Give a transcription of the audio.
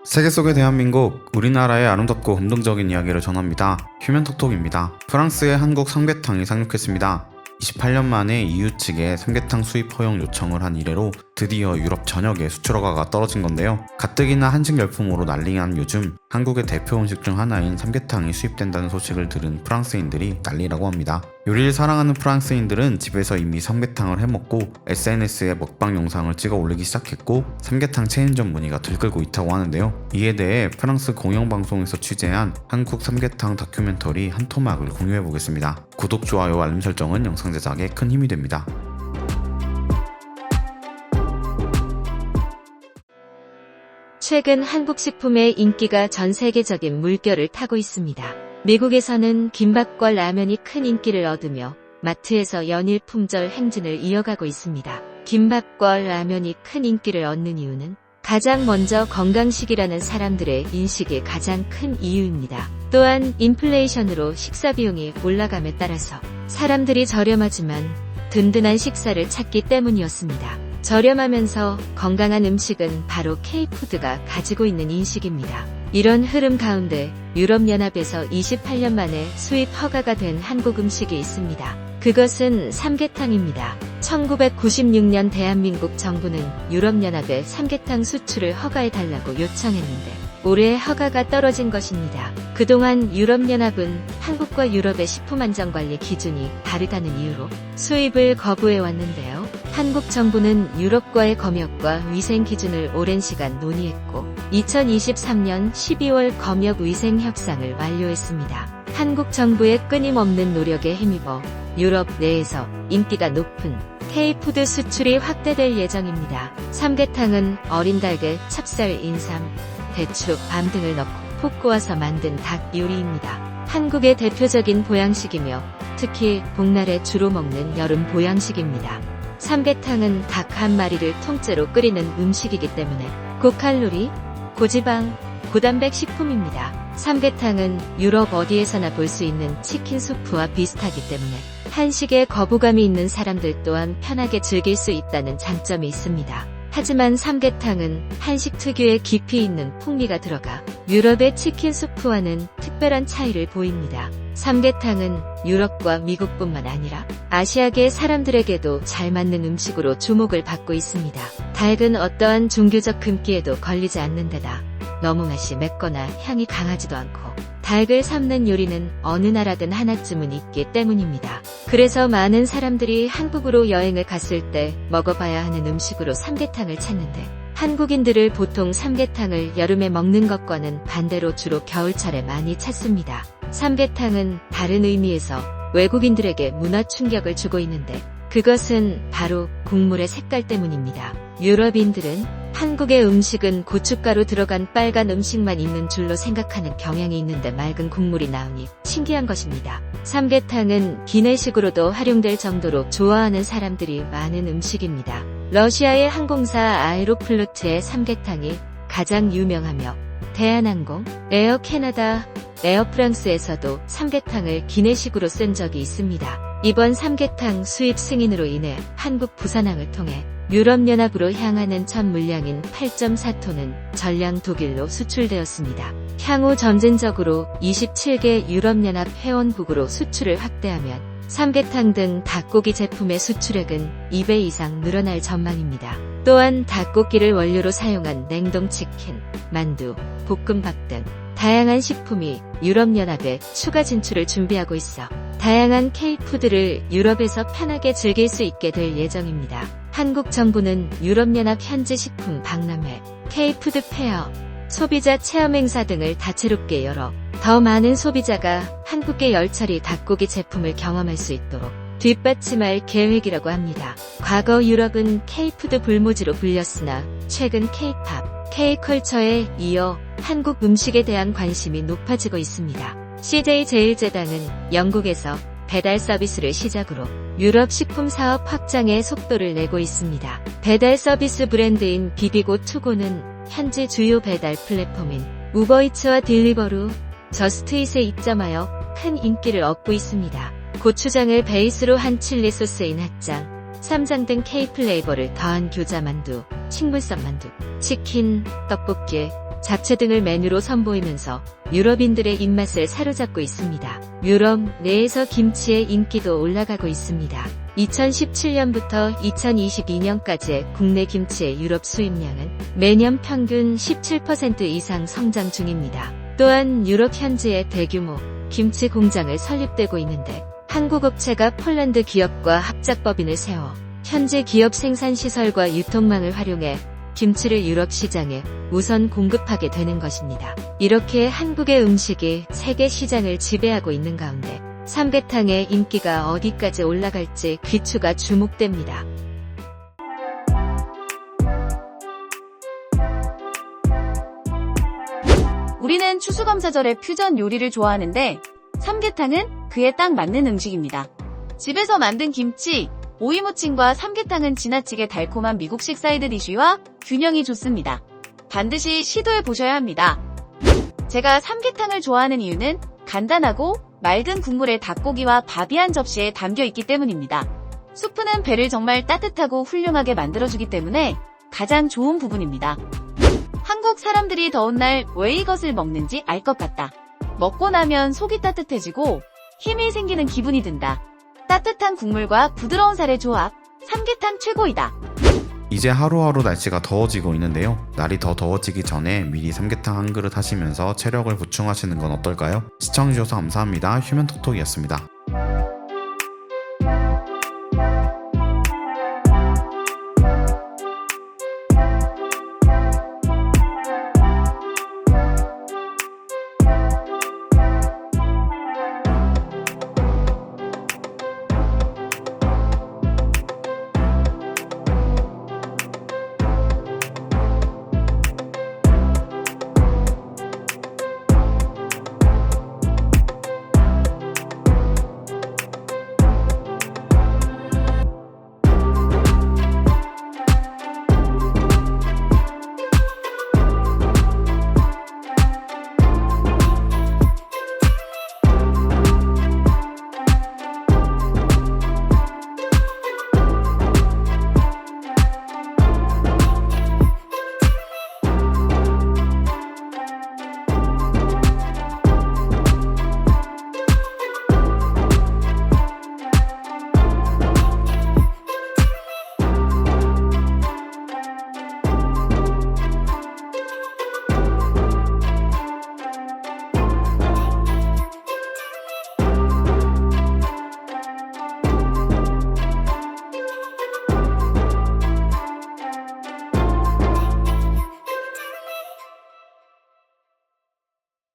세계 속의 대한민국, 우리나라의 아름답고 감동적인 이야기를 전합니다. 휴면톡톡입니다. 프랑스의 한국 삼계탕이 상륙했습니다. 28년 만에 EU 측에 삼계탕 수입 허용 요청을 한 이래로 드디어 유럽 전역에 수출 허가가 떨어진 건데요. 가뜩이나 한식 열풍으로 난리난 요즘 한국의 대표 음식 중 하나인 삼계탕이 수입된다는 소식을 들은 프랑스인들이 난리라고 합니다. 요리를 사랑하는 프랑스인들은 집에서 이미 삼계탕을 해먹고 SNS에 먹방 영상을 찍어 올리기 시작했고 삼계탕 체인점 문의가 들끓고 있다고 하는데요. 이에 대해 프랑스 공영방송에서 취재한 한국 삼계탕 다큐멘터리 한 토막을 공유해보겠습니다. 구독, 좋아요, 알림 설정은 영상 제작에 큰 힘이 됩니다. 최근 한국 식품의 인기가 전 세계적인 물결을 타고 있습니다. 미국에서는 김밥과 라면이 큰 인기를 얻으며 마트에서 연일 품절 행진을 이어가고 있습니다. 김밥과 라면이 큰 인기를 얻는 이유는 가장 먼저 건강식이라는 사람들의 인식이 가장 큰 이유입니다. 또한 인플레이션으로 식사 비용이 올라감에 따라서 사람들이 저렴하지만 든든한 식사를 찾기 때문이었습니다. 저렴하면서 건강한 음식은 바로 K푸드가 가지고 있는 인식입니다. 이런 흐름 가운데 유럽연합에서 28년 만에 수입 허가가 된 한국 음식이 있습니다. 그것은 삼계탕입니다. 1996년 대한민국 정부는 유럽연합에 삼계탕 수출을 허가해달라고 요청했는데 올해 허가가 떨어진 것입니다. 그동안 유럽연합은 한국과 유럽의 식품안전관리 기준이 다르다는 이유로 수입을 거부해왔는데요. 한국 정부는 유럽과의 검역과 위생 기준을 오랜 시간 논의했고 2023년 12월 검역 위생 협상을 완료했습니다. 한국 정부의 끊임없는 노력에 힘입어 유럽 내에서 인기가 높은 K푸드 수출이 확대될 예정입니다. 삼계탕은 어린 달걀, 찹쌀, 인삼, 배추, 밤 등을 넣고 푹 구워서 만든 닭 요리입니다. 한국의 대표적인 보양식이며 특히 복날에 주로 먹는 여름 보양식입니다. 삼계탕은 닭 한 마리를 통째로 끓이는 음식이기 때문에 고칼로리, 고지방, 고단백 식품입니다. 삼계탕은 유럽 어디에서나 볼 수 있는 치킨 수프와 비슷하기 때문에 한식에 거부감이 있는 사람들 또한 편하게 즐길 수 있다는 장점이 있습니다. 하지만 삼계탕은 한식 특유의 깊이 있는 풍미가 들어가 유럽의 치킨 수프와는 특별한 차이를 보입니다. 삼계탕은 유럽과 미국뿐만 아니라 아시아계 사람들에게도 잘 맞는 음식으로 주목을 받고 있습니다. 닭은 어떠한 종교적 금기에도 걸리지 않는 데다 너무 맛이 맵거나 향이 강하지도 않고 닭을 삶는 요리는 어느 나라든 하나쯤은 있기 때문입니다. 그래서 많은 사람들이 한국으로 여행을 갔을 때 먹어봐야 하는 음식으로 삼계탕을 찾는데 한국인들을 보통 삼계탕을 여름에 먹는 것과는 반대로 주로 겨울철에 많이 찾습니다. 삼계탕은 다른 의미에서 외국인들에게 문화 충격을 주고 있는데 그것은 바로 국물의 색깔 때문입니다. 유럽인들은 한국의 음식은 고춧가루 들어간 빨간 음식만 있는 줄로 생각하는 경향이 있는데 맑은 국물이 나오니 신기한 것입니다. 삼계탕은 기내식으로도 활용될 정도로 좋아하는 사람들이 많은 음식입니다. 러시아의 항공사 아에로플루트의 삼계탕이 가장 유명하며 대한항공, 에어 캐나다, 에어 프랑스에서도 삼계탕을 기내식으로 쓴 적이 있습니다. 이번 삼계탕 수입 승인으로 인해 한국 부산항을 통해 유럽연합으로 향하는 첫 물량인 8.4톤은 전량 독일로 수출되었습니다. 향후 점진적으로 27개 유럽연합 회원국으로 수출을 확대하면 삼계탕 등 닭고기 제품의 수출액은 2배 이상 늘어날 전망입니다. 또한 닭고기를 원료로 사용한 냉동치킨, 만두, 볶음밥 등 다양한 식품이 유럽연합에 추가 진출을 준비하고 있어 다양한 K푸드를 유럽에서 편하게 즐길 수 있게 될 예정입니다. 한국 정부는 유럽연합 현지 식품 박람회, K푸드 페어, 소비자 체험 행사 등을 다채롭게 열어 더 많은 소비자가 한국의 열처리 닭고기 제품을 경험할 수 있도록 뒷받침할 계획이라고 합니다. 과거 유럽은 K푸드 불모지로 불렸으나 최근 K팝, K컬처에 이어 한국 음식에 대한 관심이 높아지고 있습니다. CJ제일제당은 영국에서 배달 서비스를 시작으로 유럽 식품 사업 확장에 속도를 내고 있습니다. 배달 서비스 브랜드인 비비고 투고는 현지 주요 배달 플랫폼인 우버이츠와 딜리버루, 저스트잇에 입점하여 큰 인기를 얻고 있습니다. 고추장을 베이스로 한 칠리 소스인 핫장, 쌈장 등 K 플레이버를 더한 교자만두, 식물성 만두, 치킨, 떡볶이, 잡채 등을 메뉴로 선보이면서 유럽인들의 입맛을 사로잡고 있습니다. 유럽 내에서 김치의 인기도 올라가고 있습니다. 2017년부터 2022년까지의 국내 김치의 유럽 수입량은 매년 평균 17% 이상 성장 중입니다. 또한 유럽 현지에 대규모 김치 공장을 설립되고 있는데 한국 업체가 폴란드 기업과 합작법인을 세워 현지 기업 생산시설과 유통망을 활용해 김치를 유럽 시장에 우선 공급하게 되는 것입니다. 이렇게 한국의 음식이 세계 시장을 지배하고 있는 가운데 삼계탕의 인기가 어디까지 올라갈지 귀추가 주목됩니다. 우리는 추수감사절에 퓨전 요리를 좋아하는데 삼계탕은 그에 딱 맞는 음식입니다. 집에서 만든 김치, 오이무침과 삼계탕은 지나치게 달콤한 미국식 사이드 디쉬와 균형이 좋습니다. 반드시 시도해 보셔야 합니다. 제가 삼계탕을 좋아하는 이유는 간단하고 맑은 국물에 닭고기와 밥이 한 접시에 담겨 있기 때문입니다. 수프는 배를 정말 따뜻하고 훌륭하게 만들어주기 때문에 가장 좋은 부분입니다. 한국 사람들이 더운 날 왜 이것을 먹는지 알 것 같다. 먹고 나면 속이 따뜻해지고 힘이 생기는 기분이 든다. 따뜻한 국물과 부드러운 살의 조합, 삼계탕 최고이다. 이제 하루하루 날씨가 더워지고 있는데요. 날이 더 더워지기 전에 미리 삼계탕 한 그릇 하시면서 체력을 보충하시는 건 어떨까요? 시청해주셔서 감사합니다. 휴면톡톡이었습니다.